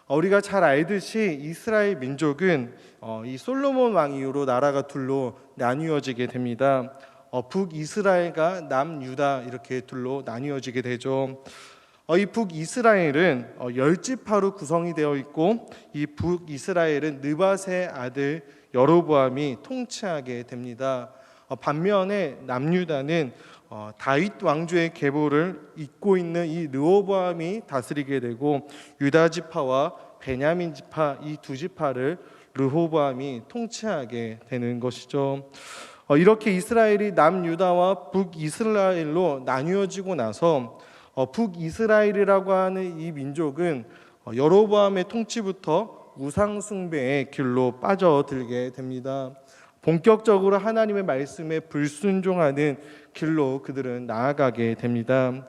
우리가 잘 알듯이 이스라엘 민족은 이 솔로몬 왕 이후로 나라가 둘로 나뉘어지게 됩니다. 북이스라엘과 남유다 이렇게 둘로 나뉘어지게 되죠. 이 북이스라엘은 10지파로 구성이 되어 있고, 이 북이스라엘은 느밧의 아들 여로보암이 통치하게 됩니다. 반면에 남유다는 다윗 왕조의 계보를 잇고 있는 이 르호보암이 다스리게 되고, 유다 지파와 베냐민 지파 이 두 지파를 르호보암이 통치하게 되는 것이죠. 이렇게 이스라엘이 남유다와 북이스라엘로 나뉘어지고 나서 북이스라엘이라고 하는 이 민족은 여로보암의 통치부터 우상숭배의 길로 빠져들게 됩니다. 본격적으로 하나님의 말씀에 불순종하는 길로 그들은 나아가게 됩니다.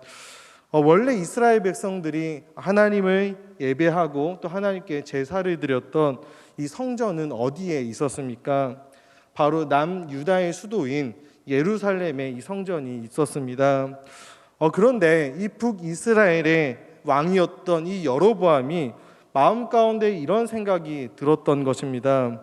원래 이스라엘 백성들이 하나님을 예배하고 또 하나님께 제사를 드렸던 이 성전은 어디에 있었습니까? 바로 남유다의 수도인 예루살렘에 이 성전이 있었습니다. 그런데 이 북이스라엘의 왕이었던 이 여로보암이 마음 가운데 이런 생각이 들었던 것입니다.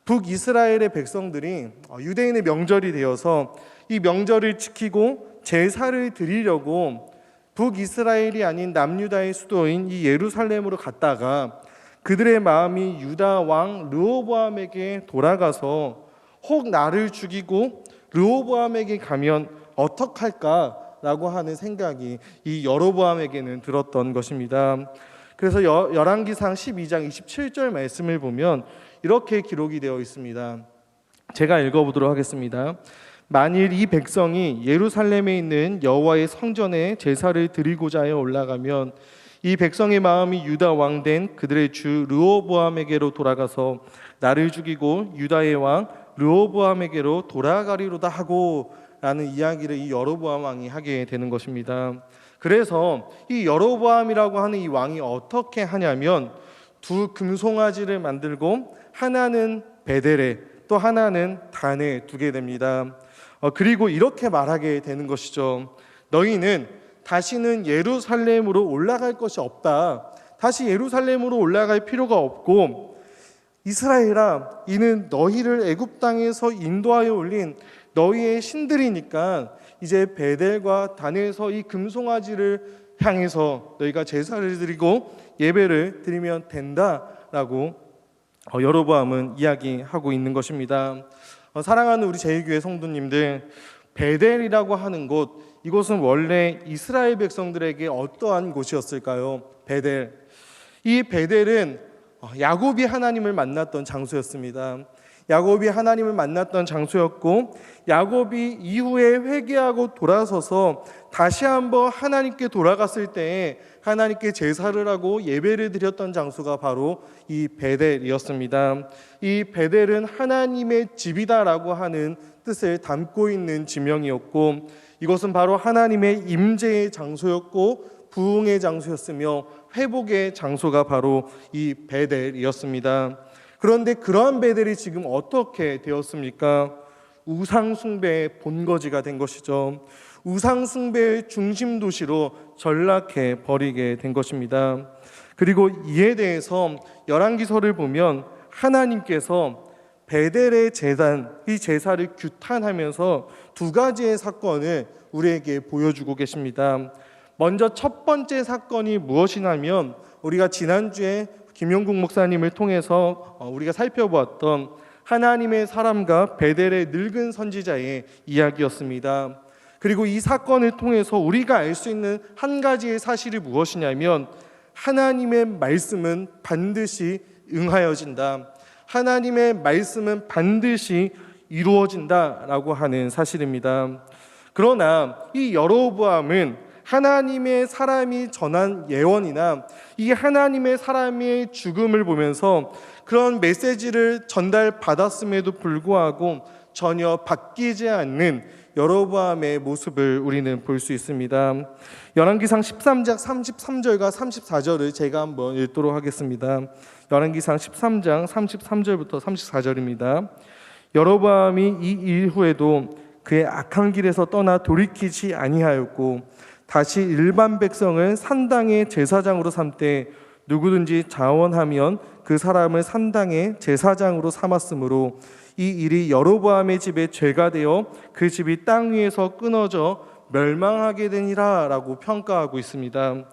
북이스라엘의 백성들이 유대인의 명절이 되어서 이 명절을 지키고 제사를 드리려고 북이스라엘이 아닌 남유다의 수도인 이 예루살렘으로 갔다가 그들의 마음이 유다 왕 르호보암에게 돌아가서 혹 나를 죽이고 르호보암에게 가면 어떡할까라고 하는 생각이 이 여로보암에게는 들었던 것입니다. 그래서 열왕기상 12장 27절 말씀을 보면 이렇게 기록이 되어 있습니다. 제가 읽어보도록 하겠습니다. 만일 이 백성이 예루살렘에 있는 여호와의 성전에 제사를 드리고자 하여 올라가면 이 백성의 마음이 유다 왕 된 그들의 주 르호보암에게로 돌아가서 나를 죽이고 유다의 왕 르호보암에게로 돌아가리로다 하고 라는 이야기를 이 여로보암 왕이 하게 되는 것입니다. 그래서 이 여로보암이라고 하는 이 왕이 어떻게 하냐면 두 금송아지를 만들고 하나는 베델에 또 하나는 단에 두게 됩니다. 그리고 이렇게 말하게 되는 것이죠. 너희는 다시는 예루살렘으로 올라갈 것이 없다. 다시 예루살렘으로 올라갈 필요가 없고, 이스라엘아, 이는 너희를 애굽 땅에서 인도하여 올린 너희의 신들이니까 이제 베델과 단에서 이 금송아지를 향해서 너희가 제사를 드리고 예배를 드리면 된다라고 여로보암은 이야기하고 있는 것입니다. 사랑하는 우리 제1교회 성도님들, 베델이라고 하는 곳, 이곳은 원래 이스라엘 백성들에게 어떠한 곳이었을까요? 베델. 이 베델은 야곱이 하나님을 만났던 장소였습니다. 야곱이 하나님을 만났던 장소였고, 야곱이 이후에 회개하고 돌아서서 다시 한번 하나님께 돌아갔을 때에 하나님께 제사를 하고 예배를 드렸던 장소가 바로 이 베델이었습니다. 이 베델은 하나님의 집이다라고 하는 뜻을 담고 있는 지명이었고, 이것은 바로 하나님의 임재의 장소였고 부흥의 장소였으며 회복의 장소가 바로 이 베델이었습니다. 그런데 그러한 베델이 지금 어떻게 되었습니까? 우상숭배의 본거지가 된 것이죠. 우상숭배의 중심 도시로 전락해 버리게 된 것입니다. 그리고 이에 대해서 열왕기서를 보면 하나님께서 베델의 제단, 이 제사를 규탄하면서 두 가지의 사건을 우리에게 보여주고 계십니다. 먼저 첫 번째 사건이 무엇이냐면 우리가 지난주에 김용국 목사님을 통해서 우리가 살펴보았던 하나님의 사람과 베델의 늙은 선지자의 이야기였습니다. 그리고 이 사건을 통해서 우리가 알 수 있는 한 가지의 사실이 무엇이냐면 하나님의 말씀은 반드시 응하여진다. 하나님의 말씀은 반드시 이루어진다라고 하는 사실입니다. 그러나 이 여로보암은 하나님의 사람이 전한 예언이나 이 하나님의 사람의 죽음을 보면서 그런 메시지를 전달받았음에도 불구하고 전혀 바뀌지 않는 여로보암의 모습을 우리는 볼 수 있습니다. 열왕기상 13장 33절과 34절을 제가 한번 읽도록 하겠습니다. 열왕기상 13장 33절부터 34절입니다. 여로보암이 이 일 후에도 그의 악한 길에서 떠나 돌이키지 아니하였고 다시 일반 백성을 산당의 제사장으로 삼되 누구든지 자원하면 그 사람을 산당의 제사장으로 삼았으므로 이 일이 여로보암의 집에 죄가 되어 그 집이 땅 위에서 끊어져 멸망하게 되니라 라고 평가하고 있습니다.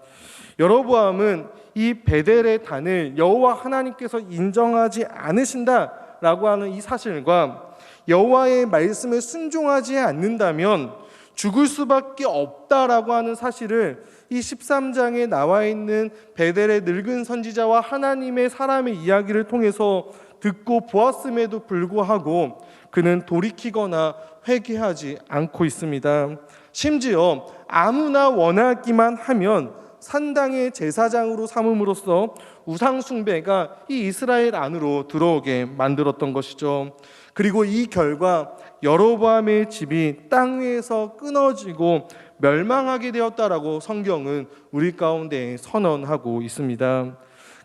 여로보암은 이 베델의 단을 여호와 하나님께서 인정하지 않으신다라고 하는 이 사실과 여호와의 말씀에 순종하지 않는다면 죽을 수밖에 없다라고 하는 사실을 이 13장에 나와 있는 베델의 늙은 선지자와 하나님의 사람의 이야기를 통해서 듣고 보았음에도 불구하고 그는 돌이키거나 회개하지 않고 있습니다. 심지어 아무나 원하기만 하면 산당의 제사장으로 삼음으로써 우상 숭배가 이 이스라엘 안으로 들어오게 만들었던 것이죠. 그리고 이 결과 여로보암의 집이 땅 위에서 끊어지고 멸망하게 되었다라고 성경은 우리 가운데 선언하고 있습니다.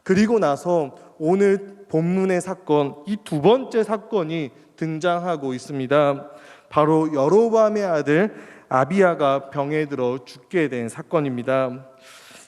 그리고 나서 오늘 본문의 사건, 이 두 번째 사건이 등장하고 있습니다. 바로 여로보암의 아들 아비야가 병에 들어 죽게 된 사건입니다.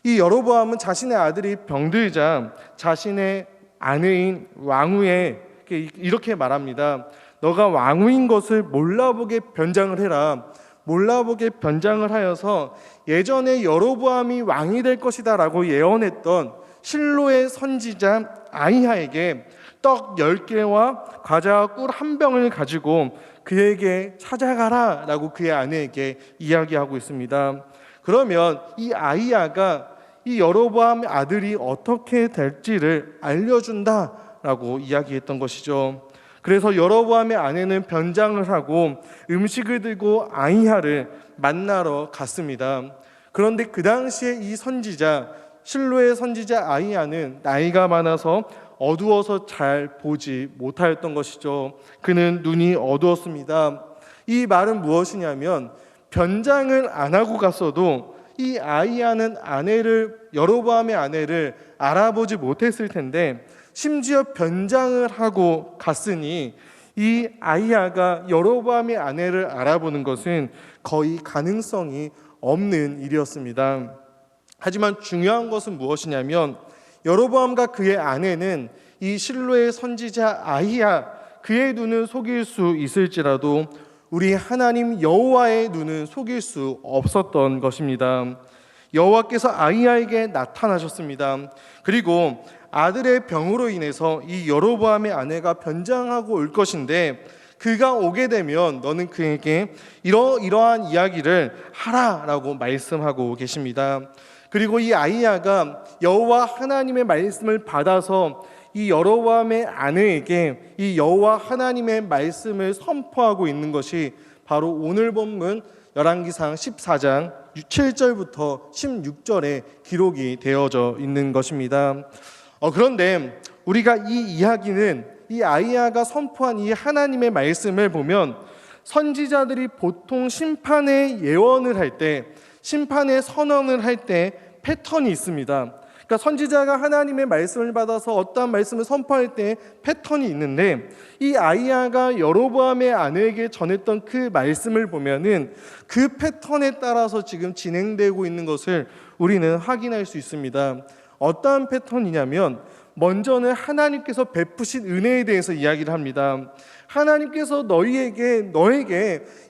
이 여로보암은 자신의 아들이 병들자 자신의 아내인 왕후에게 이렇게 말합니다. 너가 왕후인 것을 몰라보게 변장을 해라. 몰라보게 변장을 하여서 예전에 여로보암이 왕이 될 것이다 라고 예언했던 실로의 선지자 아히야에게 떡 10개와 과자 꿀 한 병을 가지고 그에게 찾아가라 라고 그의 아내에게 이야기하고 있습니다. 그러면 이 아히야가 이 여로보암 아들이 어떻게 될지를 알려준다라고 이야기했던 것이죠. 그래서 여로보암의 아내는 변장을 하고 음식을 들고 아히야를 만나러 갔습니다. 그런데 그 당시에 이 선지자 실로의 선지자 아히야는 나이가 많아서 어두워서 잘 보지 못하였던 것이죠. 그는 눈이 어두웠습니다. 이 말은 무엇이냐면 변장을 안 하고 갔어도 이 아히야는 여로보암의 아내를 알아보지 못했을 텐데 심지어 변장을 하고 갔으니 이 아히야가 여로보암의 아내를 알아보는 것은 거의 가능성이 없는 일이었습니다. 하지만 중요한 것은 무엇이냐면 여로보암과 그의 아내는 이 실로의 선지자 아히야 그의 눈은 속일 수 있을지라도 우리 하나님 여호와의 눈은 속일 수 없었던 것입니다. 여호와께서 아히야에게 나타나셨습니다. 그리고 아들의 병으로 인해서 이 여로보암의 아내가 변장하고 올 것인데 그가 오게 되면 너는 그에게 이러한 이야기를 하라라고 말씀하고 계십니다. 그리고 이 아히야가 여호와 하나님의 말씀을 받아서 이 여로보암의 아내에게 이 여호와 하나님의 말씀을 선포하고 있는 것이 바로 오늘 본문 열왕기상 14장 7절부터 16절에 기록이 되어져 있는 것입니다. 그런데 우리가 이 이야기는 이 아히야가 선포한 이 하나님의 말씀을 보면 선지자들이 보통 심판의 예언을 할 때, 심판의 선언을 할 때 패턴이 있습니다. 그러니까 선지자가 하나님의 말씀을 받아서 어떠한 말씀을 선포할 때 패턴이 있는데 이 아히야가 여로보암의 아내에게 전했던 그 말씀을 보면은 그 패턴에 따라서 지금 진행되고 있는 것을 우리는 확인할 수 있습니다. 어떠한 패턴이냐면 먼저는 하나님께서 베푸신 은혜에 대해서 이야기를 합니다. 하나님께서 너에게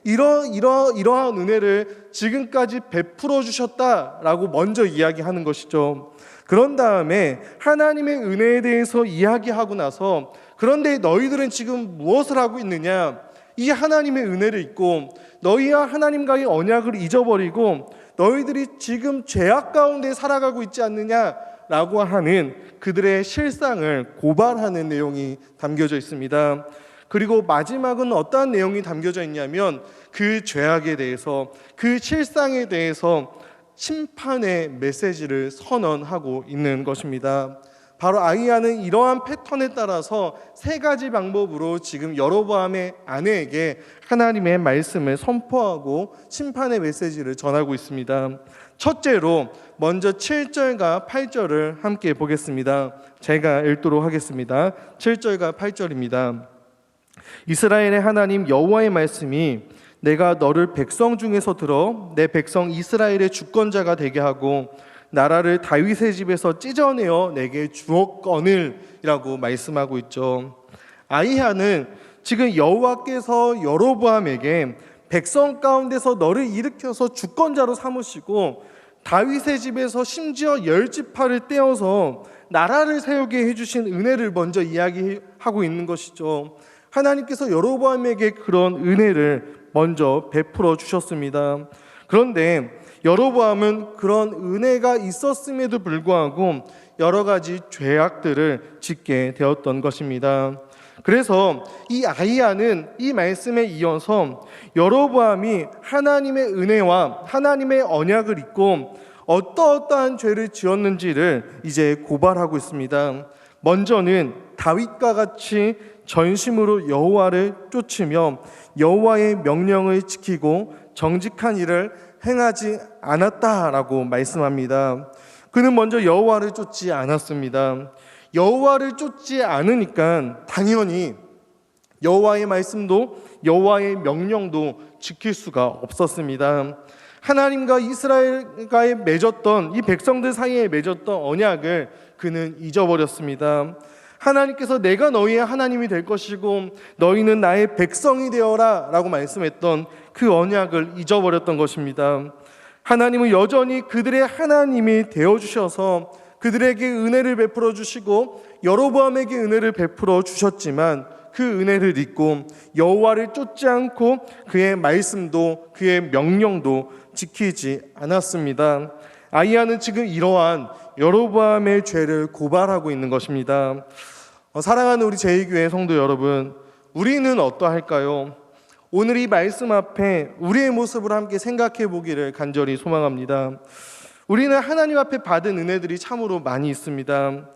이러한 은혜를 지금까지 베풀어 주셨다라고 먼저 이야기하는 것이죠. 그런 다음에 하나님의 은혜에 대해서 이야기하고 나서 그런데 너희들은 지금 무엇을 하고 있느냐? 이 하나님의 은혜를 잊고 너희와 하나님과의 언약을 잊어버리고 너희들이 지금 죄악 가운데 살아가고 있지 않느냐라고 하는 그들의 실상을 고발하는 내용이 담겨져 있습니다. 그리고 마지막은 어떠한 내용이 담겨져 있냐면 그 죄악에 대해서 그 실상에 대해서 심판의 메시지를 선언하고 있는 것입니다. 바로 아히야는 이러한 패턴에 따라서 세 가지 방법으로 지금 여로보암의 아내에게 하나님의 말씀을 선포하고 심판의 메시지를 전하고 있습니다. 첫째로 먼저 7절과 8절을 함께 보겠습니다. 제가 읽도록 하겠습니다. 7절과 8절입니다. 이스라엘의 하나님 여호와의 말씀이 내가 너를 백성 중에서 들어 내 백성 이스라엘의 주권자가 되게 하고 나라를 다윗의 집에서 찢어내어 내게 주었거늘이라고 말씀하고 있죠. 아히야는 지금 여호와께서 여로보암에게 백성 가운데서 너를 일으켜서 주권자로 삼으시고 다윗의 집에서 심지어 10지파를 떼어서 나라를 세우게 해주신 은혜를 먼저 이야기하고 있는 것이죠. 하나님께서 여로보암에게 그런 은혜를 먼저 베풀어 주셨습니다. 그런데 여로보암은 그런 은혜가 있었음에도 불구하고 여러 가지 죄악들을 짓게 되었던 것입니다. 그래서 이 아히야는 이 말씀에 이어서 여로보암이 하나님의 은혜와 하나님의 언약을 잊고 어떠한 죄를 지었는지를 이제 고발하고 있습니다. 먼저는 다윗과 같이 전심으로 여호와를 쫓으며 여호와의 명령을 지키고 정직한 일을 행하지 않았다라고 말씀합니다. 그는 먼저 여호와를 쫓지 않았습니다. 여호와를 쫓지 않으니까 당연히 여호와의 말씀도 여호와의 명령도 지킬 수가 없었습니다. 하나님과 이스라엘과의 맺었던 이 백성들 사이에 맺었던 언약을 그는 잊어버렸습니다. 하나님께서 내가 너희의 하나님이 될 것이고 너희는 나의 백성이 되어라 라고 말씀했던 그 언약을 잊어버렸던 것입니다. 하나님은 여전히 그들의 하나님이 되어주셔서 그들에게 은혜를 베풀어 주시고 여로보암에게 은혜를 베풀어 주셨지만 그 은혜를 잊고 여호와를 쫓지 않고 그의 말씀도 그의 명령도 지키지 않았습니다. 아히야는 지금 이러한 여로보암의 죄를 고발하고 있는 것입니다. 사랑하는 우리 제2교회 성도 여러분, 우리는 어떠할까요? 오늘 이 말씀 앞에 우리의 모습을 함께 생각해 보기를 간절히 소망합니다. 우리는 하나님 앞에 받은 은혜들이 참으로 많이 있습니다.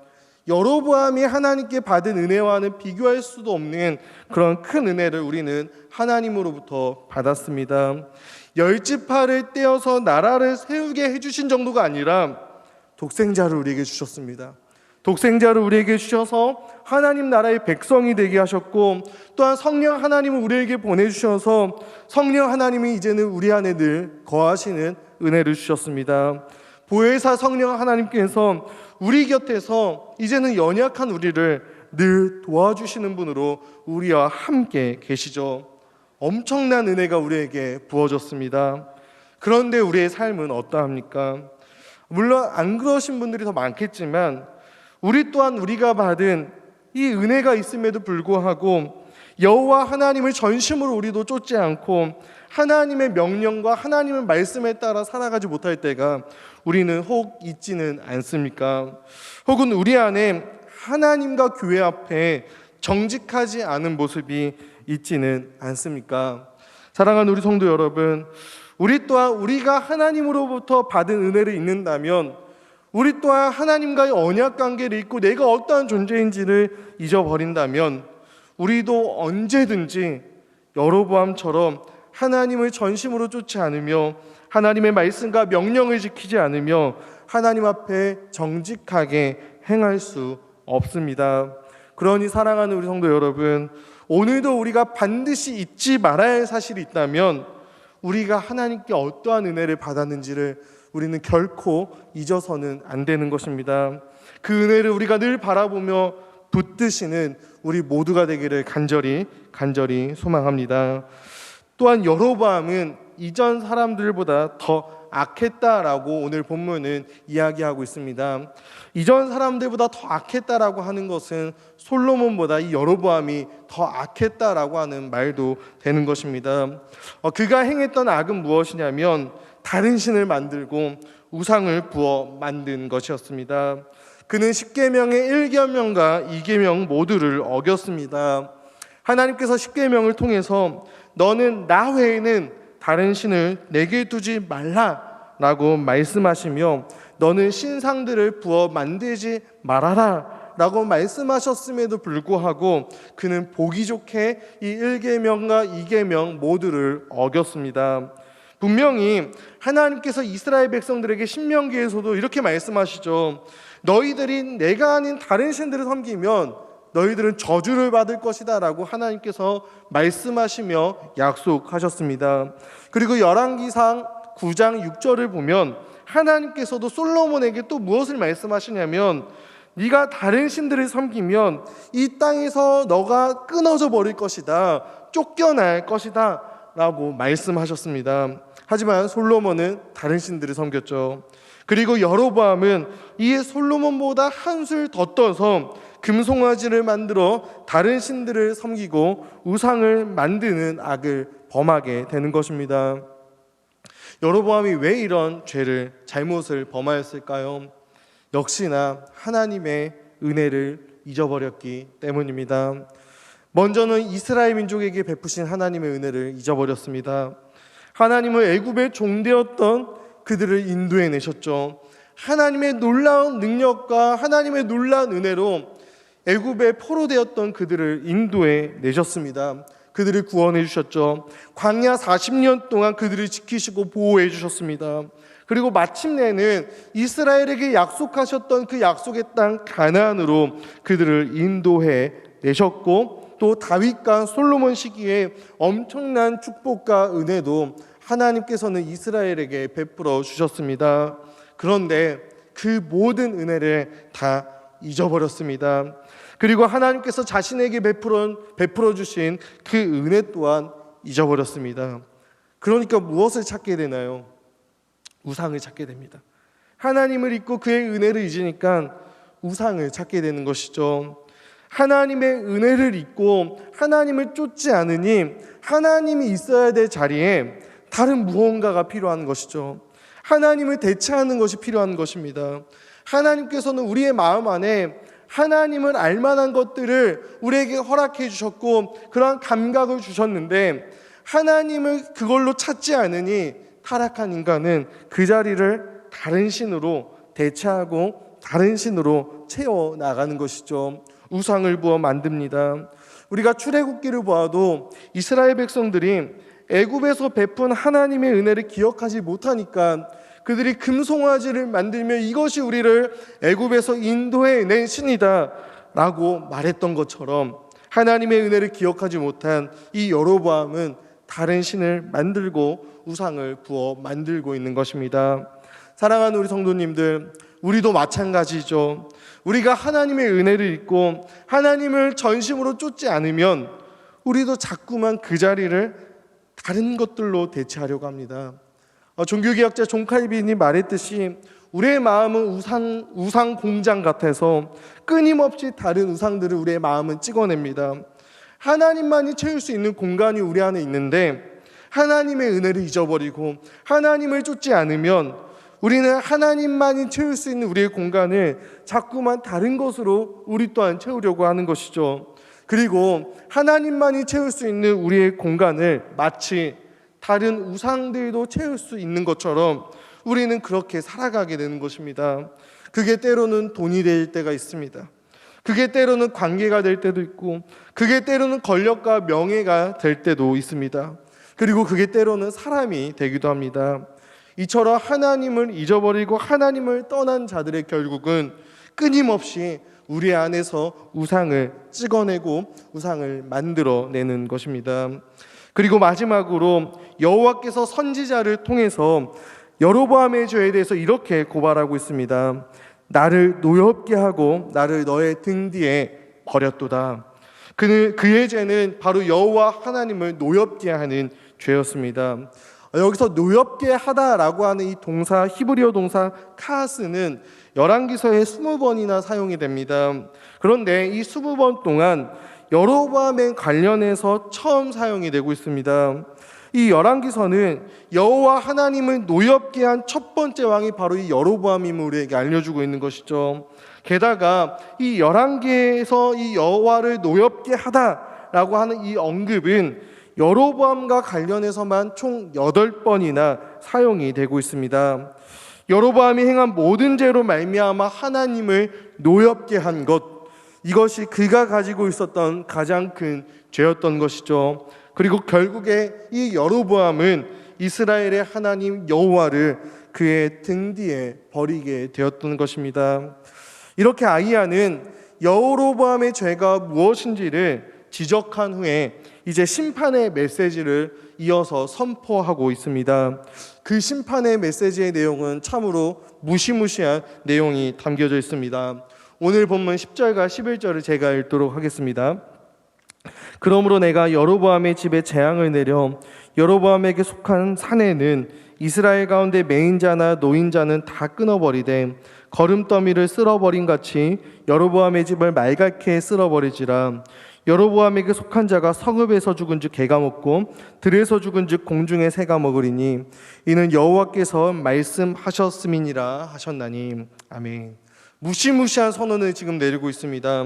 여로보암이 하나님께 받은 은혜와는 비교할 수도 없는 그런 큰 은혜를 우리는 하나님으로부터 받았습니다. 10지파를 떼어서 나라를 세우게 해주신 정도가 아니라 독생자를 우리에게 주셨습니다. 독생자를 우리에게 주셔서 하나님 나라의 백성이 되게 하셨고, 또한 성령 하나님을 우리에게 보내주셔서 성령 하나님이 이제는 우리 안에 늘 거하시는 은혜를 주셨습니다. 보혜사 성령 하나님께서 우리 곁에서 이제는 연약한 우리를 늘 도와주시는 분으로 우리와 함께 계시죠. 엄청난 은혜가 우리에게 부어졌습니다. 그런데 우리의 삶은 어떠합니까? 물론 안 그러신 분들이 더 많겠지만 우리 또한 우리가 받은 이 은혜가 있음에도 불구하고 여호와 하나님을 전심으로 우리도 쫓지 않고 하나님의 명령과 하나님의 말씀에 따라 살아가지 못할 때가 우리는 혹 있지는 않습니까? 혹은 우리 안에 하나님과 교회 앞에 정직하지 않은 모습이 있지는 않습니까? 사랑하는 우리 성도 여러분, 우리 또한 우리가 하나님으로부터 받은 은혜를 잊는다면, 우리 또한 하나님과의 언약 관계를 잊고 내가 어떠한 존재인지를 잊어버린다면 우리도 언제든지 여로보암처럼 하나님을 전심으로 쫓지 않으며 하나님의 말씀과 명령을 지키지 않으며 하나님 앞에 정직하게 행할 수 없습니다. 그러니 사랑하는 우리 성도 여러분, 오늘도 우리가 반드시 잊지 말아야 할 사실이 있다면 우리가 하나님께 어떠한 은혜를 받았는지를 우리는 결코 잊어서는 안 되는 것입니다. 그 은혜를 우리가 늘 바라보며 붙드시는 우리 모두가 되기를 간절히 소망합니다. 또한 여로보암은 이전 사람들보다 더 악했다라고 오늘 본문은 이야기하고 있습니다. 이전 사람들보다 더 악했다라고 하는 것은 솔로몬보다 이 여로보암이 더 악했다라고 하는 말도 되는 것입니다. 그가 행했던 악은 무엇이냐면 다른 신을 만들고 우상을 부어 만든 것이었습니다. 그는 10계명의 1계명과 2계명 모두를 어겼습니다. 하나님께서 10계명을 통해서 너는 나 외에는 다른 신을 내게 두지 말라라고 말씀하시며 너는 신상들을 부어 만들지 말아라 라고 말씀하셨음에도 불구하고 그는 보기 좋게 이 1계명과 2계명 모두를 어겼습니다. 분명히 하나님께서 이스라엘 백성들에게 신명기에서도 이렇게 말씀하시죠. 너희들이 내가 아닌 다른 신들을 섬기면 너희들은 저주를 받을 것이다 라고 하나님께서 말씀하시며 약속하셨습니다. 그리고 열왕기상 9장 6절을 보면 하나님께서도 솔로몬에게 또 무엇을 말씀하시냐면 네가 다른 신들을 섬기면 이 땅에서 너가 끊어져 버릴 것이다, 쫓겨날 것이다 라고 말씀하셨습니다. 하지만 솔로몬은 다른 신들을 섬겼죠. 그리고 여로보암은 이 솔로몬보다 한술 더 떠서 금송아지를 만들어 다른 신들을 섬기고 우상을 만드는 악을 범하게 되는 것입니다. 여로보암이 왜 이런 죄를, 잘못을 범하였을까요? 역시나 하나님의 은혜를 잊어버렸기 때문입니다. 먼저는 이스라엘 민족에게 베푸신 하나님의 은혜를 잊어버렸습니다. 하나님은 애굽의 종되었던 그들을 인도해 내셨죠. 하나님의 놀라운 능력과 하나님의 놀라운 은혜로 애굽의 포로되었던 그들을 인도해 내셨습니다. 그들을 구원해 주셨죠. 광야 40년 동안 그들을 지키시고 보호해 주셨습니다. 그리고 마침내는 이스라엘에게 약속하셨던 그 약속의 땅 가나안으로 그들을 인도해 내셨고, 또 다윗과 솔로몬 시기에 엄청난 축복과 은혜도 하나님께서는 이스라엘에게 베풀어 주셨습니다. 그런데 그 모든 은혜를 다 잊어버렸습니다. 그리고 하나님께서 자신에게 베풀어 주신 그 은혜 또한 잊어버렸습니다. 그러니까 무엇을 찾게 되나요? 우상을 찾게 됩니다. 하나님을 잊고 그의 은혜를 잊으니까 우상을 찾게 되는 것이죠. 하나님의 은혜를 잊고 하나님을 쫓지 않으니 하나님이 있어야 될 자리에 다른 무언가가 필요한 것이죠. 하나님을 대체하는 것이 필요한 것입니다. 하나님께서는 우리의 마음 안에 하나님을 알만한 것들을 우리에게 허락해 주셨고 그러한 감각을 주셨는데, 하나님을 그걸로 찾지 않으니 타락한 인간은 그 자리를 다른 신으로 대체하고 다른 신으로 채워나가는 것이죠. 우상을 부어 만듭니다. 우리가 출애굽기를 보아도 이스라엘 백성들이 애굽에서 베푼 하나님의 은혜를 기억하지 못하니까 그들이 금송아지를 만들며 이것이 우리를 애굽에서 인도해 낸 신이다 라고 말했던 것처럼, 하나님의 은혜를 기억하지 못한 이 여로보암은 다른 신을 만들고 우상을 부어 만들고 있는 것입니다. 사랑하는 우리 성도님들, 우리도 마찬가지죠. 우리가 하나님의 은혜를 잊고 하나님을 전심으로 쫓지 않으면 우리도 자꾸만 그 자리를 다른 것들로 대체하려고 합니다. 종교개혁자 존 칼빈이 말했듯이 우리의 마음은 우상 공장 같아서 끊임없이 다른 우상들을 우리의 마음은 찍어냅니다. 하나님만이 채울 수 있는 공간이 우리 안에 있는데 하나님의 은혜를 잊어버리고 하나님을 쫓지 않으면 우리는 하나님만이 채울 수 있는 우리의 공간을 자꾸만 다른 것으로 우리 또한 채우려고 하는 것이죠. 그리고 하나님만이 채울 수 있는 우리의 공간을 마치 다른 우상들도 채울 수 있는 것처럼 우리는 그렇게 살아가게 되는 것입니다. 그게 때로는 돈이 될 때가 있습니다. 그게 때로는 관계가 될 때도 있고, 그게 때로는 권력과 명예가 될 때도 있습니다. 그리고 그게 때로는 사람이 되기도 합니다. 이처럼 하나님을 잊어버리고 하나님을 떠난 자들의 결국은 끊임없이 우리 안에서 우상을 찍어내고 우상을 만들어내는 것입니다. 그리고 마지막으로 여호와께서 선지자를 통해서 여로보암의 죄에 대해서 이렇게 고발하고 있습니다. 나를 노엽게 하고 나를 너의 등 뒤에 버렸도다. 그의 죄는 바로 여호와 하나님을 노엽게 하는 죄였습니다. 여기서 노엽게 하다라고 하는 이 동사, 히브리어 동사 카스는 열왕기서에 20번이나 사용이 됩니다. 그런데 이 20번 동안 여로보암에 관련해서 처음 사용이 되고 있습니다. 이 열왕기서는 여호와 하나님을 노엽게 한 첫 번째 왕이 바로 이 여로보암임을 우리에게 알려주고 있는 것이죠. 게다가 이 열왕기에서 이 여호와를 노엽게 하다라고 하는 이 언급은 여로보암과 관련해서만 총 8번이나 사용이 되고 있습니다. 여로보암이 행한 모든 죄로 말미암아 하나님을 노엽게 한 것, 이것이 그가 가지고 있었던 가장 큰 죄였던 것이죠. 그리고 결국에 이 여로보암은 이스라엘의 하나님 여호와를 그의 등 뒤에 버리게 되었던 것입니다. 이렇게 아히야는 여로보암의 죄가 무엇인지를 지적한 후에 이제 심판의 메시지를 이어서 선포하고 있습니다. 그 심판의 메시지의 내용은 참으로 무시무시한 내용이 담겨져 있습니다. 오늘 본문 10절과 11절을 제가 읽도록 하겠습니다. 그러므로 내가 여로보암의 집에 재앙을 내려 여로보암에게 속한 산에는 이스라엘 가운데 매인자나 노인자는 다 끊어버리되 거름더미를 쓸어버린 같이 여로보암의 집을 말갛게 쓸어버리지라. 여로보암에게 속한 자가 성읍에서 죽은즉 개가 먹고 들에서 죽은즉 공중의 새가 먹으리니 이는 여호와께서 말씀하셨음이니라 하셨나니. 아멘. 무시무시한 선언을 지금 내리고 있습니다.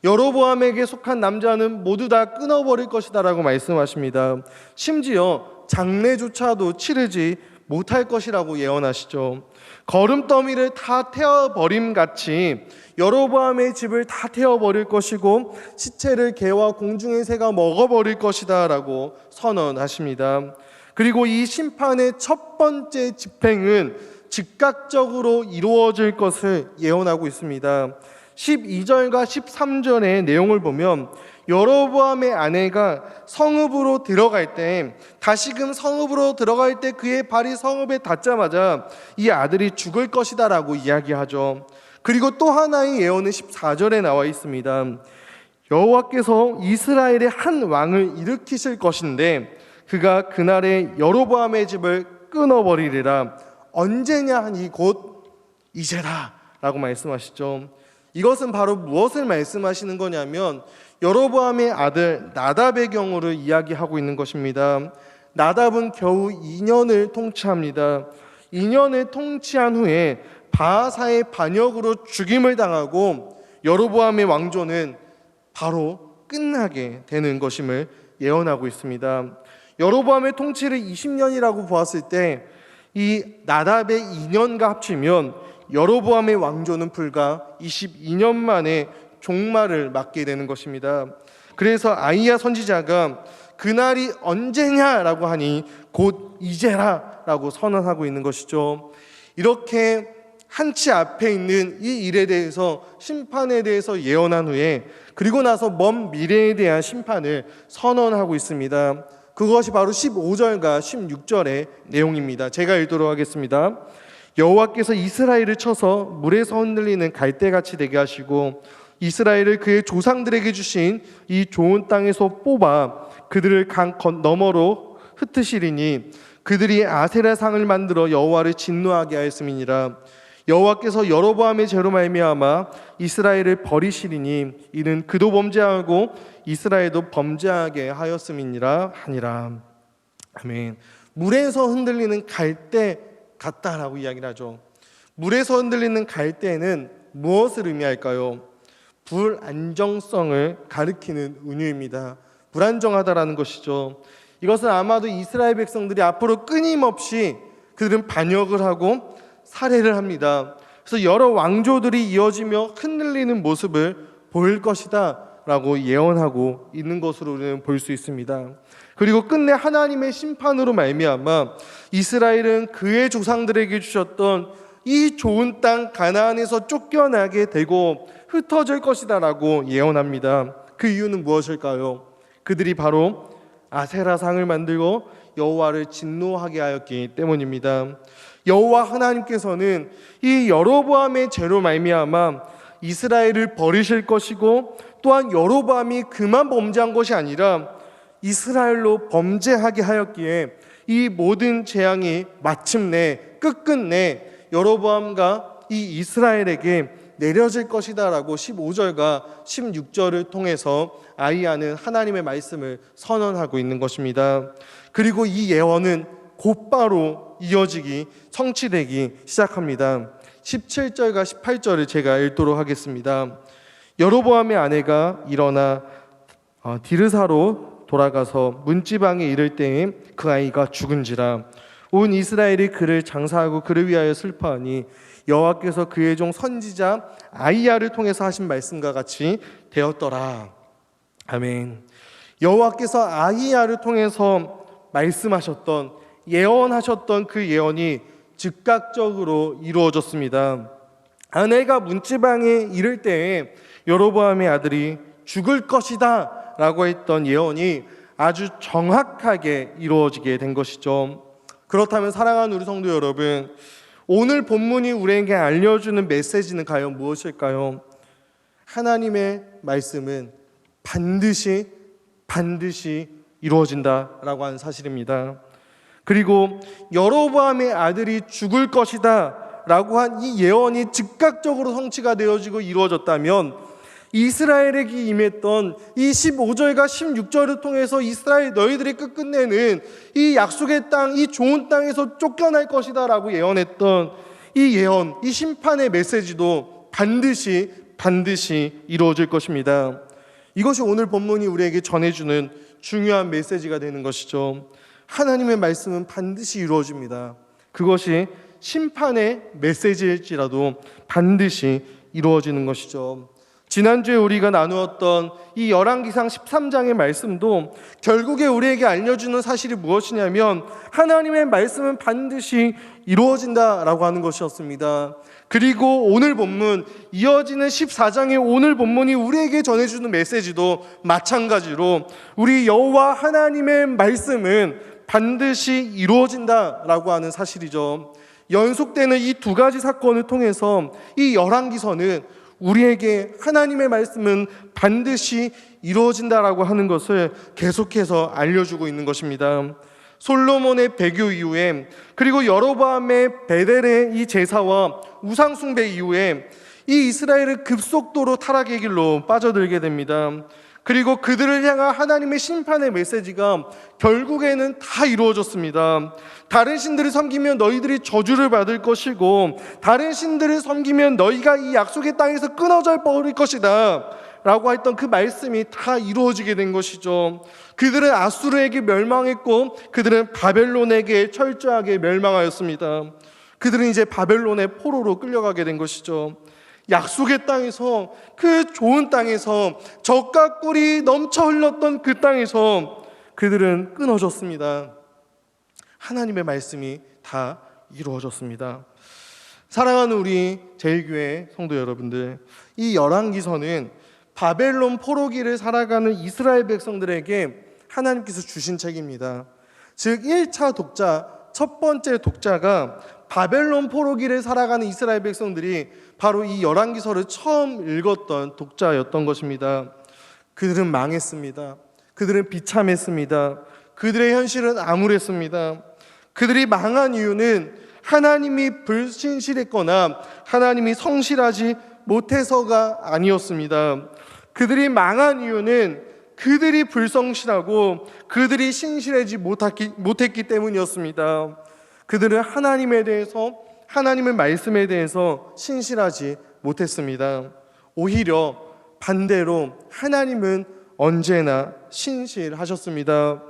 여로보암에게 속한 남자는 모두 다 끊어버릴 것이다 라고 말씀하십니다. 심지어 장례조차도 치르지 못할 것이라고 예언하시죠. 거름더미를 다 태워버림 같이 여로보암의 집을 다 태워버릴 것이고 시체를 개와 공중의 새가 먹어버릴 것이다 라고 선언하십니다. 그리고 이 심판의 첫 번째 집행은 즉각적으로 이루어질 것을 예언하고 있습니다. 12절과 13절의 내용을 보면 여로보암의 아내가 성읍으로 들어갈 때, 다시금 성읍으로 들어갈 때 그의 발이 성읍에 닿자마자 이 아들이 죽을 것이다 라고 이야기하죠. 그리고 또 하나의 예언은 14절에 나와 있습니다. 여호와께서 이스라엘의 한 왕을 일으키실 것인데 그가 그날에 여로보암의 집을 끊어버리리라. 언제냐 하니 곧 이제라 라고 말씀하시죠. 이것은 바로 무엇을 말씀하시는 거냐면 여로보암의 아들 나답의 경우를 이야기하고 있는 것입니다. 나답은 겨우 2년을 통치합니다. 2년을 통치한 후에 바하사의 반역으로 죽임을 당하고 여로보암의 왕조는 바로 끝나게 되는 것임을 예언하고 있습니다. 여로보암의 통치를 20년이라고 보았을 때 이 나답의 2년과 합치면 여로보암의 왕조는 불과 22년 만에 종말을 맞게 되는 것입니다. 그래서 아이야 선지자가 그날이 언제냐라고 하니 곧 이제라라고 선언하고 있는 것이죠. 이렇게 한치 앞에 있는 이 일에 대해서, 심판에 대해서 예언한 후에 그리고 나서 먼 미래에 대한 심판을 선언하고 있습니다. 그것이 바로 15절과 16절의 내용입니다. 제가 읽도록 하겠습니다. 여호와께서 이스라엘을 쳐서 물에서 흔들리는 갈대같이 되게 하시고 이스라엘을 그의 조상들에게 주신 이 좋은 땅에서 뽑아 그들을 강 너머로 흩으시리니 그들이 아세라 상을 만들어 여호와를 진노하게 하였음이니라. 여호와께서 여로보암의 죄로 말미암아 이스라엘을 버리시리니 이는 그도 범죄하고 이스라엘도 범죄하게 하였음이니라 하니라. 아멘. 물에서 흔들리는 갈대 같다라고 이야기를 하죠. 물에서 흔들리는 갈대는 무엇을 의미할까요? 불안정성을 가리키는 은유입니다. 불안정하다라는 것이죠. 이것은 아마도 이스라엘 백성들이 앞으로 끊임없이 그들은 반역을 하고 살해를 합니다. 그래서 여러 왕조들이 이어지며 흔들리는 모습을 보일 것이다 라고 예언하고 있는 것으로 우리는 볼 수 있습니다. 그리고 끝내 하나님의 심판으로 말미암아 이스라엘은 그의 조상들에게 주셨던 이 좋은 땅 가나안에서 쫓겨나게 되고 흩어질 것이다 라고 예언합니다. 그 이유는 무엇일까요? 그들이 바로 아세라 상을 만들고 여호와를 진노하게 하였기 때문입니다. 여호와 하나님께서는 이 여로보암의 죄로 말미암아 이스라엘을 버리실 것이고 또한 여로보암이 그만 범죄한 것이 아니라 이스라엘로 범죄하게 하였기에 이 모든 재앙이 마침내 끝끝내 여로보암과 이 이스라엘에게 내려질 것이다 라고 15절과 16절을 통해서 아이야는 하나님의 말씀을 선언하고 있는 것입니다. 그리고 이 예언은 곧바로 이어지기, 성취되기 시작합니다. 17절과 18절을 제가 읽도록 하겠습니다. 여로보암의 아내가 일어나 디르사로 돌아가서 문지방에 이를 때에 그 아이가 죽은지라. 온 이스라엘이 그를 장사하고 그를 위하여 슬퍼하니 여호와께서 그의 종 선지자 아이야를 통해서 하신 말씀과 같이 되었더라. 아멘. 여호와께서 아이야를 통해서 말씀하셨던, 예언하셨던 그 예언이 즉각적으로 이루어졌습니다. 아내가 문지방에 이를 때에 여로보암의 아들이 죽을 것이다 라고 했던 예언이 아주 정확하게 이루어지게 된 것이죠. 그렇다면 사랑하는 우리 성도 여러분, 오늘 본문이 우리에게 알려주는 메시지는 과연 무엇일까요? 하나님의 말씀은 반드시 이루어진다라고 하는 사실입니다. 그리고 여로보암의 아들이 죽을 것이다 라고 한 이 예언이 즉각적으로 성취가 되어지고 이루어졌다면 이스라엘에게 임했던 이 15절과 16절을 통해서 이스라엘 너희들이 끝내는 이 약속의 땅, 이 좋은 땅에서 쫓겨날 것이다 라고 예언했던 이 예언, 이 심판의 메시지도 반드시 이루어질 것입니다. 이것이 오늘 본문이 우리에게 전해주는 중요한 메시지가 되는 것이죠. 하나님의 말씀은 반드시 이루어집니다. 그것이 심판의 메시지일지라도 반드시 이루어지는 것이죠. 지난주에 우리가 나누었던 이 열왕기상 13장의 말씀도 결국에 우리에게 알려주는 사실이 무엇이냐면 하나님의 말씀은 반드시 이루어진다라고 하는 것이었습니다. 그리고 오늘 본문, 이어지는 14장의 오늘 본문이 우리에게 전해주는 메시지도 마찬가지로 우리 여호와 하나님의 말씀은 반드시 이루어진다라고 하는 사실이죠. 연속되는 이 두 가지 사건을 통해서 이 열왕기서는 우리에게 하나님의 말씀은 반드시 이루어진다라고 하는 것을 계속해서 알려주고 있는 것입니다. 솔로몬의 배교 이후에, 그리고 여로보암의 베델의 이 제사와 우상 숭배 이후에 이 이스라엘은 급속도로 타락의 길로 빠져들게 됩니다. 그리고 그들을 향한 하나님의 심판의 메시지가 결국에는 다 이루어졌습니다. 다른 신들을 섬기면 너희들이 저주를 받을 것이고 다른 신들을 섬기면 너희가 이 약속의 땅에서 끊어져 버릴 것이다 라고 했던 그 말씀이 다 이루어지게 된 것이죠. 그들은 아수르에게 멸망했고 그들은 바벨론에게 철저하게 멸망하였습니다. 그들은 이제 바벨론의 포로로 끌려가게 된 것이죠. 약속의 땅에서, 그 좋은 땅에서, 젖과 꿀이 넘쳐 흘렀던 그 땅에서 그들은 끊어졌습니다. 하나님의 말씀이 다 이루어졌습니다. 사랑하는 우리 제1교회 성도 여러분들, 이 열왕기서는 바벨론 포로기를 살아가는 이스라엘 백성들에게 하나님께서 주신 책입니다. 즉 1차 독자, 첫 번째 독자가 바벨론 포로기를 살아가는 이스라엘 백성들이 바로 이 열왕기서를 처음 읽었던 독자였던 것입니다. 그들은 망했습니다. 그들은 비참했습니다. 그들의 현실은 암울했습니다. 그들이 망한 이유는 하나님이 불신실했거나 하나님이 성실하지 못해서가 아니었습니다. 그들이 망한 이유는 그들이 불성실하고 그들이 신실하지 못했기 때문이었습니다. 그들은 하나님에 대해서, 하나님의 말씀에 대해서 신실하지 못했습니다. 오히려 반대로 하나님은 언제나 신실하셨습니다.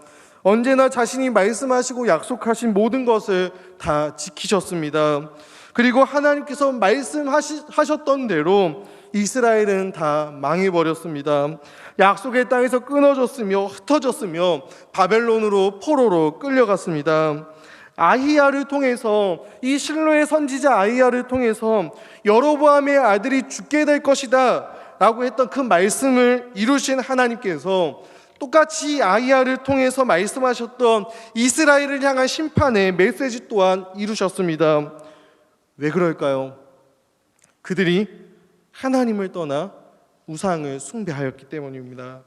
언제나 자신이 말씀하시고 약속하신 모든 것을 다 지키셨습니다. 그리고 하나님께서 말씀하셨던 대로 이스라엘은 다 망해버렸습니다. 약속의 땅에서 끊어졌으며 흩어졌으며 바벨론으로 포로로 끌려갔습니다. 아히야를 통해서, 이 실로의 선지자 아히야를 통해서 여로보암의 아들이 죽게 될 것이다 라고 했던 그 말씀을 이루신 하나님께서 똑같이 아히야를 통해서 말씀하셨던 이스라엘을 향한 심판의 메시지 또한 이루셨습니다. 왜 그럴까요? 그들이 하나님을 떠나 우상을 숭배하였기 때문입니다.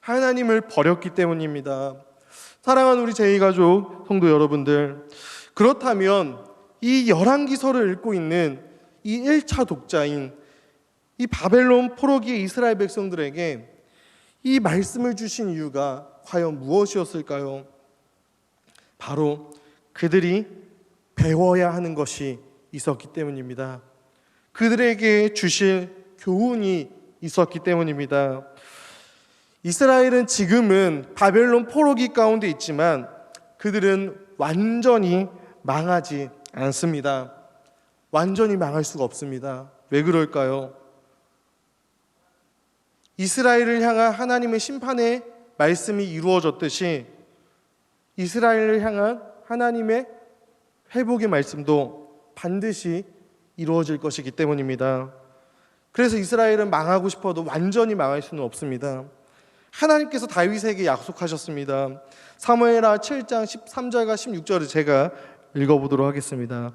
하나님을 버렸기 때문입니다. 사랑하는 우리 제2가족 성도 여러분들, 그렇다면 이 열왕기서를 읽고 있는 이 1차 독자인 이 바벨론 포로기의 이스라엘 백성들에게 이 말씀을 주신 이유가 과연 무엇이었을까요? 바로 그들이 배워야 하는 것이 있었기 때문입니다. 그들에게 주실 교훈이 있었기 때문입니다. 이스라엘은 지금은 바벨론 포로기 가운데 있지만 그들은 완전히 망하지 않습니다. 완전히 망할 수가 없습니다. 왜 그럴까요? 이스라엘을 향한 하나님의 심판의 말씀이 이루어졌듯이 이스라엘을 향한 하나님의 회복의 말씀도 반드시 이루어질 것이기 때문입니다. 그래서 이스라엘은 망하고 싶어도 완전히 망할 수는 없습니다. 하나님께서 다윗에게 약속하셨습니다. 사무엘하 7장 13절과 16절을 제가 읽어보도록 하겠습니다.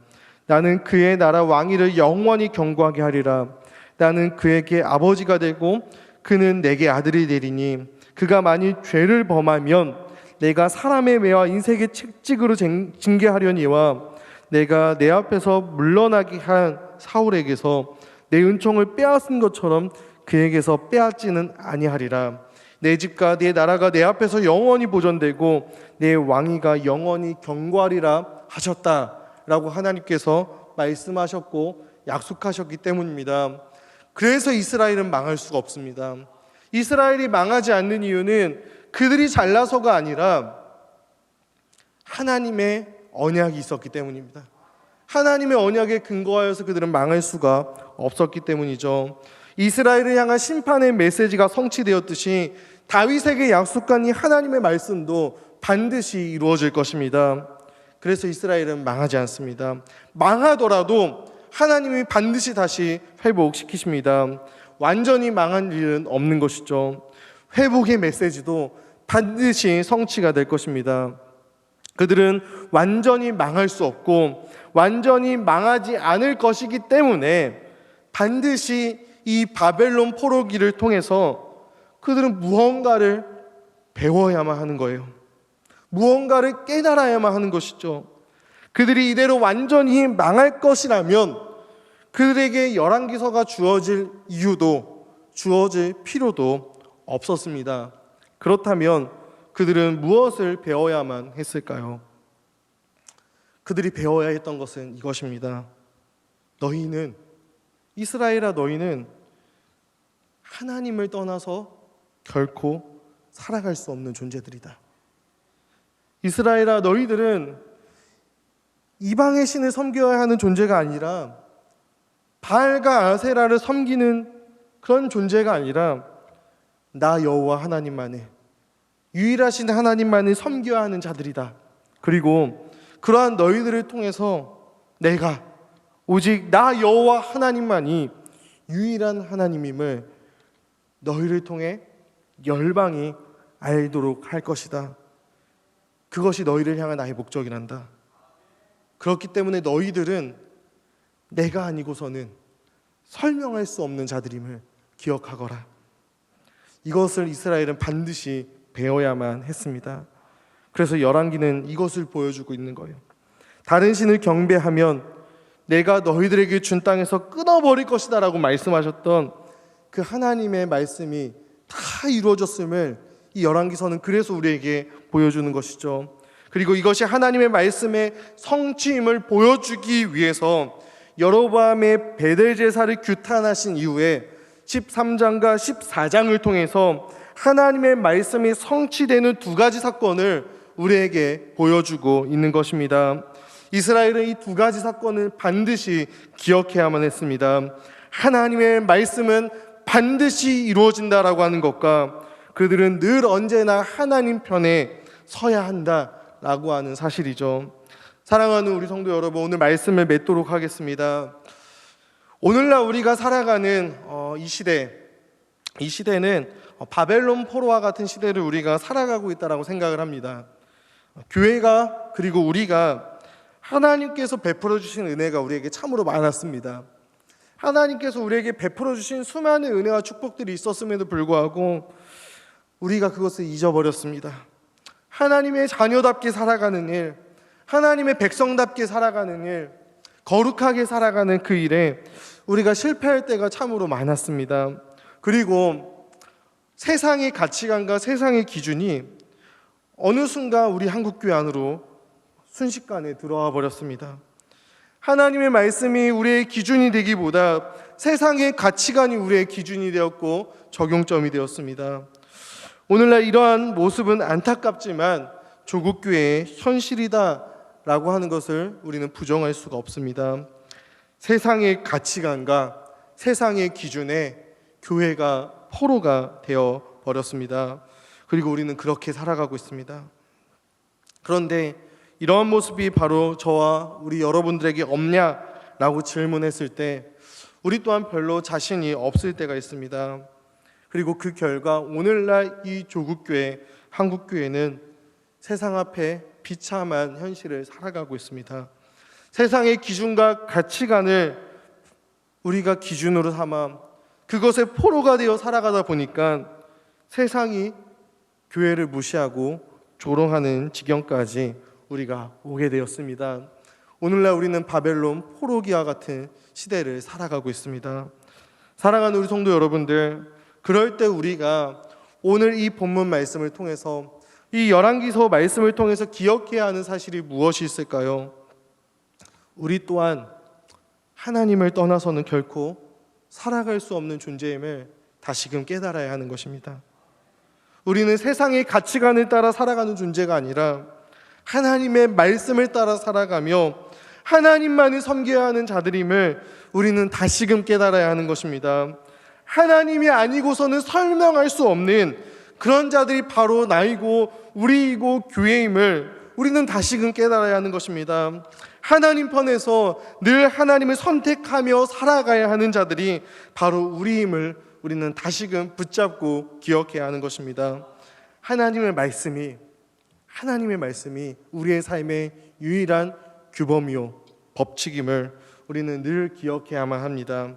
나는 그의 나라 왕위를 영원히 경고하게 하리라. 나는 그에게 아버지가 되고 그는 내게 아들이 되리니 그가 만일 죄를 범하면 내가 사람의 매와 인색의 채찍으로 징계하려니와 내가 내 앞에서 물러나게 한 사울에게서 내 은총을 빼앗은 것처럼 그에게서 빼앗지는 아니하리라. 내 집과 내 나라가 내 앞에서 영원히 보존되고 내 왕위가 영원히 경고하리라 하셨다라고 하나님께서 말씀하셨고 약속하셨기 때문입니다. 그래서 이스라엘은 망할 수가 없습니다. 이스라엘이 망하지 않는 이유는 그들이 잘나서가 아니라 하나님의 언약이 있었기 때문입니다. 하나님의 언약에 근거하여서 그들은 망할 수가 없었기 때문이죠. 이스라엘을 향한 심판의 메시지가 성취되었듯이 다윗에게 약속한 이 하나님의 말씀도 반드시 이루어질 것입니다. 그래서 이스라엘은 망하지 않습니다. 망하더라도 하나님이 반드시 다시 회복시키십니다. 완전히 망한 일은 없는 것이죠. 회복의 메시지도 반드시 성취가 될 것입니다. 그들은 완전히 망할 수 없고 완전히 망하지 않을 것이기 때문에 반드시 이 바벨론 포로기를 통해서 그들은 무언가를 배워야만 하는 거예요. 무언가를 깨달아야만 하는 것이죠. 그들이 이대로 완전히 망할 것이라면 그들에게 열왕기서가 주어질 이유도 주어질 필요도 없었습니다. 그렇다면 그들은 무엇을 배워야만 했을까요? 그들이 배워야 했던 것은 이것입니다. 너희는, 이스라엘아, 너희는 하나님을 떠나서 결코 살아갈 수 없는 존재들이다. 이스라엘아, 너희들은 이방의 신을 섬겨야 하는 존재가 아니라 바알과 아세라를 섬기는 그런 존재가 아니라 나 여호와 하나님만을, 유일하신 하나님만을 섬겨야 하는 자들이다. 그리고 그러한 너희들을 통해서 내가 오직 나 여호와 하나님만이 유일한 하나님임을 너희를 통해 열방이 알도록 할 것이다. 그것이 너희를 향한 나의 목적이란다. 그렇기 때문에 너희들은 내가 아니고서는 설명할 수 없는 자들임을 기억하거라. 이것을 이스라엘은 반드시 배워야만 했습니다. 그래서 열왕기는 이것을 보여주고 있는 거예요. 다른 신을 경배하면 내가 너희들에게 준 땅에서 끊어버릴 것이다 라고 말씀하셨던 그 하나님의 말씀이 다 이루어졌음을 이 열왕기서는 그래서 우리에게 보여주는 것이죠. 그리고 이것이 하나님의 말씀의 성취임을 보여주기 위해서 여로보암의 베델 제사를 규탄하신 이후에 13장과 14장을 통해서 하나님의 말씀이 성취되는 두 가지 사건을 우리에게 보여주고 있는 것입니다. 이스라엘은 이 두 가지 사건을 반드시 기억해야만 했습니다. 하나님의 말씀은 반드시 이루어진다라고 하는 것과 그들은 늘 언제나 하나님 편에 서야 한다라고 하는 사실이죠. 사랑하는 우리 성도 여러분, 오늘 말씀을 맺도록 하겠습니다. 오늘날 우리가 살아가는 이 시대는 바벨론 포로와 같은 시대를 우리가 살아가고 있다고 생각을 합니다. 교회가, 그리고 우리가 하나님께서 베풀어 주신 은혜가 우리에게 참으로 많았습니다. 하나님께서 우리에게 베풀어 주신 수많은 은혜와 축복들이 있었음에도 불구하고 우리가 그것을 잊어버렸습니다. 하나님의 자녀답게 살아가는 일, 하나님의 백성답게 살아가는 일, 거룩하게 살아가는 그 일에 우리가 실패할 때가 참으로 많았습니다. 그리고 세상의 가치관과 세상의 기준이 어느 순간 우리 한국교회 안으로 순식간에 들어와 버렸습니다. 하나님의 말씀이 우리의 기준이 되기보다 세상의 가치관이 우리의 기준이 되었고 적용점이 되었습니다. 오늘날 이러한 모습은 안타깝지만 조국교회의 현실이다라고 하는 것을 우리는 부정할 수가 없습니다. 세상의 가치관과 세상의 기준에 교회가 포로가 되어 버렸습니다. 그리고 우리는 그렇게 살아가고 있습니다. 그런데 이러한 모습이 바로 저와 우리 여러분들에게 없냐라고 질문했을 때 우리 또한 별로 자신이 없을 때가 있습니다. 그리고 그 결과 오늘날 이 조국교회, 한국교회는 세상 앞에 비참한 현실을 살아가고 있습니다. 세상의 기준과 가치관을 우리가 기준으로 삼아 그것의 포로가 되어 살아가다 보니까 세상이 교회를 무시하고 조롱하는 지경까지 우리가 오게 되었습니다. 오늘날 우리는 바벨론 포로기와 같은 시대를 살아가고 있습니다. 사랑하는 우리 성도 여러분들, 그럴 때 우리가 오늘 이 본문 말씀을 통해서, 이 열왕기서 말씀을 통해서 기억해야 하는 사실이 무엇이 있을까요? 우리 또한 하나님을 떠나서는 결코 살아갈 수 없는 존재임을 다시금 깨달아야 하는 것입니다. 우리는 세상의 가치관을 따라 살아가는 존재가 아니라 하나님의 말씀을 따라 살아가며 하나님만을 섬겨야 하는 자들임을 우리는 다시금 깨달아야 하는 것입니다. 하나님이 아니고서는 설명할 수 없는 그런 자들이 바로 나이고 우리이고 교회임을 우리는 다시금 깨달아야 하는 것입니다. 하나님 편에서 늘 하나님을 선택하며 살아가야 하는 자들이 바로 우리임을 우리는 다시금 붙잡고 기억해야 하는 것입니다. 하나님의 말씀이 우리의 삶의 유일한 규범이요 법칙임을 우리는 늘 기억해야만 합니다.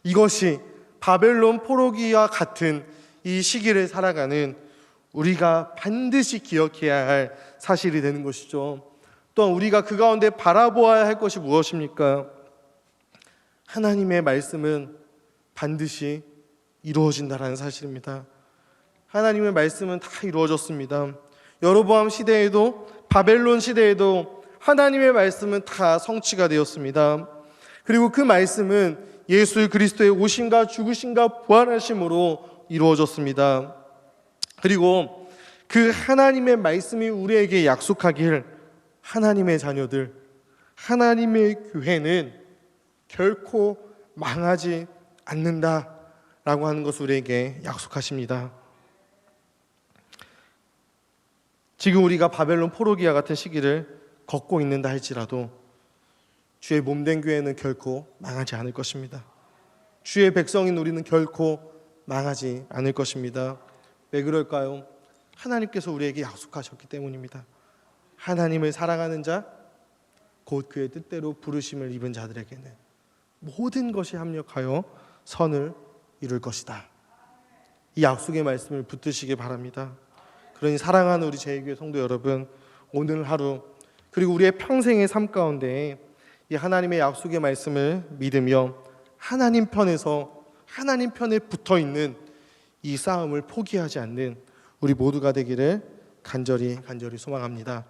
이것이 바벨론 포로기와 같은 이 시기를 살아가는 우리가 반드시 기억해야 할 사실이 되는 것이죠. 또한 우리가 그 가운데 바라보아야 할 것이 무엇입니까? 하나님의 말씀은 반드시 이루어진다라는 사실입니다. 하나님의 말씀은 다 이루어졌습니다. 여로보암 시대에도 바벨론 시대에도 하나님의 말씀은 다 성취가 되었습니다. 그리고 그 말씀은 예수 그리스도의 오심과 죽으심과 부활하심으로 이루어졌습니다. 그리고 그 하나님의 말씀이 우리에게 약속하길 하나님의 자녀들, 하나님의 교회는 결코 망하지 않는다라고 하는 것을 우리에게 약속하십니다. 지금 우리가 바벨론 포로기와 같은 시기를 걷고 있는다 할지라도 주의 몸된 교회는 결코 망하지 않을 것입니다. 주의 백성인 우리는 결코 망하지 않을 것입니다. 왜 그럴까요? 하나님께서 우리에게 약속하셨기 때문입니다. 하나님을 사랑하는 자, 곧 그의 뜻대로 부르심을 입은 자들에게는 모든 것이 합력하여 선을 이룰 것이다. 이 약속의 말씀을 붙드시기 바랍니다. 그러니 사랑하는 우리 제2교회 성도 여러분, 오늘 하루 그리고 우리의 평생의 삶 가운데 이 하나님의 약속의 말씀을 믿으며 하나님 편에서 하나님 편에 붙어있는 이 싸움을 포기하지 않는 우리 모두가 되기를 간절히 소망합니다.